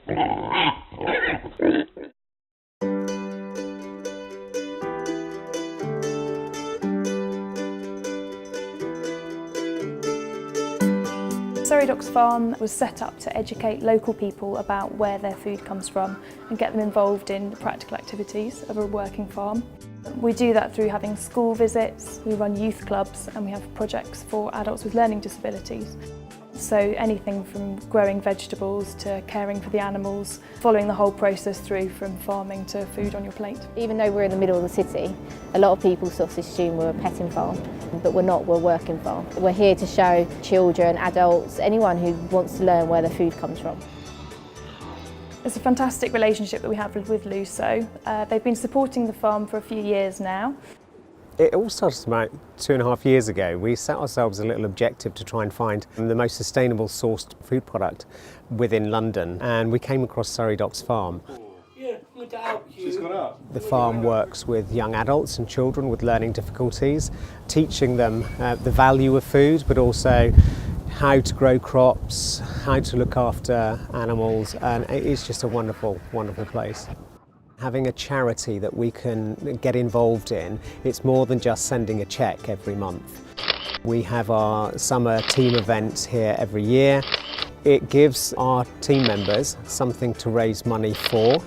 Surrey Docks Farm was set up to educate local people about where their food comes from and get them involved in the practical activities of a working farm. We do that through having school visits, we run youth clubs and we have projects for adults with learning disabilities. So anything from growing vegetables to caring for the animals, following the whole process through from farming to food on your plate. Even though we're in the middle of the city, a lot of people sort of assume we're a petting farm, but we're not, we're a working farm. We're here to show children, adults, anyone who wants to learn where their food comes from. It's a fantastic relationship that we have with Lusso. They've been supporting the farm for a few years now. It all started about 2.5 years ago. We set ourselves a little objective to try and find the most sustainable sourced food product within London, and we came across Surrey Docks Farm. The farm works with young adults and children with learning difficulties, teaching them the value of food, but also how to grow crops, how to look after animals, and it's just a wonderful, wonderful place. Having a charity that we can get involved in, it's more than just sending a cheque every month. We have our summer team events here every year. It gives our team members something to raise money for.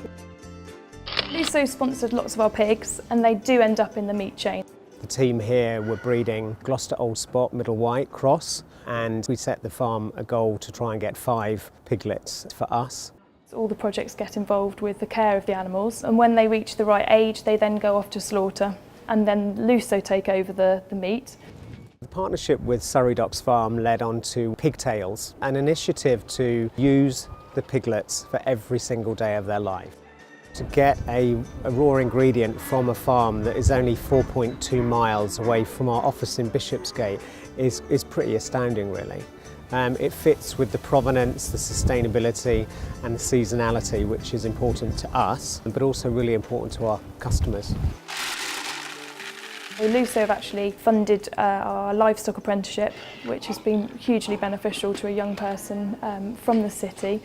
Lusso sponsored lots of our pigs and they do end up in the meat chain. The team here were breeding Gloucester Old Spot, Middle White cross, and we set the farm a goal to try and get 5 piglets for us. All the projects get involved with the care of the animals, and when they reach the right age they then go off to slaughter, and then Lusso take over the meat. The partnership with Surrey Docks Farm led on to Pigtails, an initiative to use the piglets for every single day of their life. To get a raw ingredient from a farm that is only 4.2 miles away from our office in Bishopsgate is pretty astounding, really. It fits with the provenance, the sustainability and the seasonality, which is important to us, but also really important to our customers. Lusso have actually funded our livestock apprenticeship, which has been hugely beneficial to a young person from the city.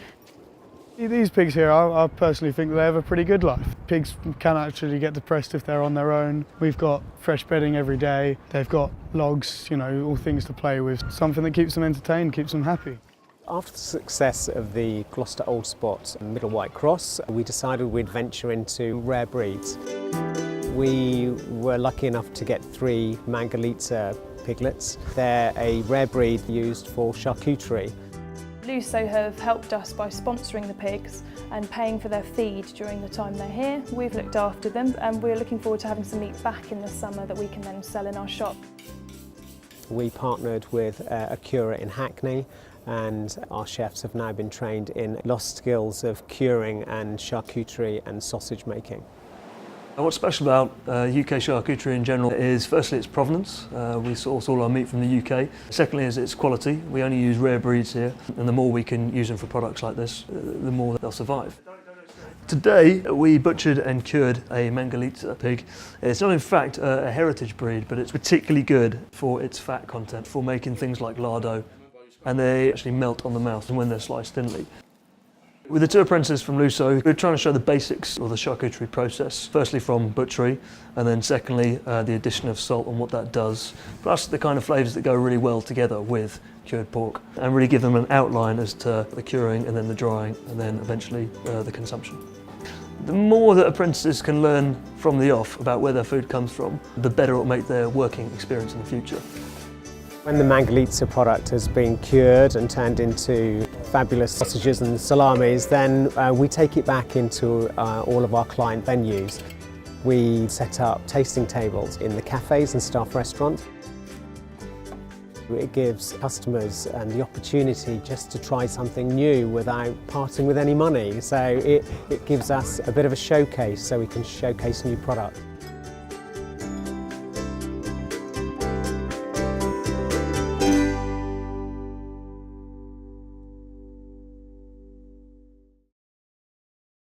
These pigs here, I personally think they have a pretty good life. Pigs can actually get depressed if they're on their own. We've got fresh bedding every day. They've got logs, you know, all things to play with. Something that keeps them entertained, keeps them happy. After the success of the Gloucester Old Spot and Middle White Cross, we decided we'd venture into rare breeds. We were lucky enough to get 3 Mangalitsa piglets. They're a rare breed used for charcuterie. Lusso have helped us by sponsoring the pigs and paying for their feed during the time they're here. We've looked after them and we're looking forward to having some meat back in the summer that we can then sell in our shop. We partnered with a curer in Hackney, and our chefs have now been trained in lost skills of curing and charcuterie and sausage making. What's special about UK charcuterie in general is firstly its provenance. We source all our meat from the UK. Secondly is its quality. We only use rare breeds here, and the more we can use them for products like this, the more they'll survive. Today we butchered and cured a Mangalitsa pig. It's not in fact a heritage breed, but it's particularly good for its fat content, for making things like lardo, and they actually melt on the mouth when they're sliced thinly. With the 2 apprentices from Lusso, we're trying to show the basics of the charcuterie process, firstly from butchery, and then secondly the addition of salt and what that does, plus the kind of flavours that go really well together with cured pork, and really give them an outline as to the curing and then the drying and then eventually the consumption. The more that apprentices can learn from the off about where their food comes from, the better it will make their working experience in the future. When the Mangalitsa product has been cured and turned into fabulous sausages and salamis, then we take it back into all of our client venues. We set up tasting tables in the cafes and staff restaurants. It gives customers the opportunity just to try something new without parting with any money. So it gives us a bit of a showcase so we can showcase new product.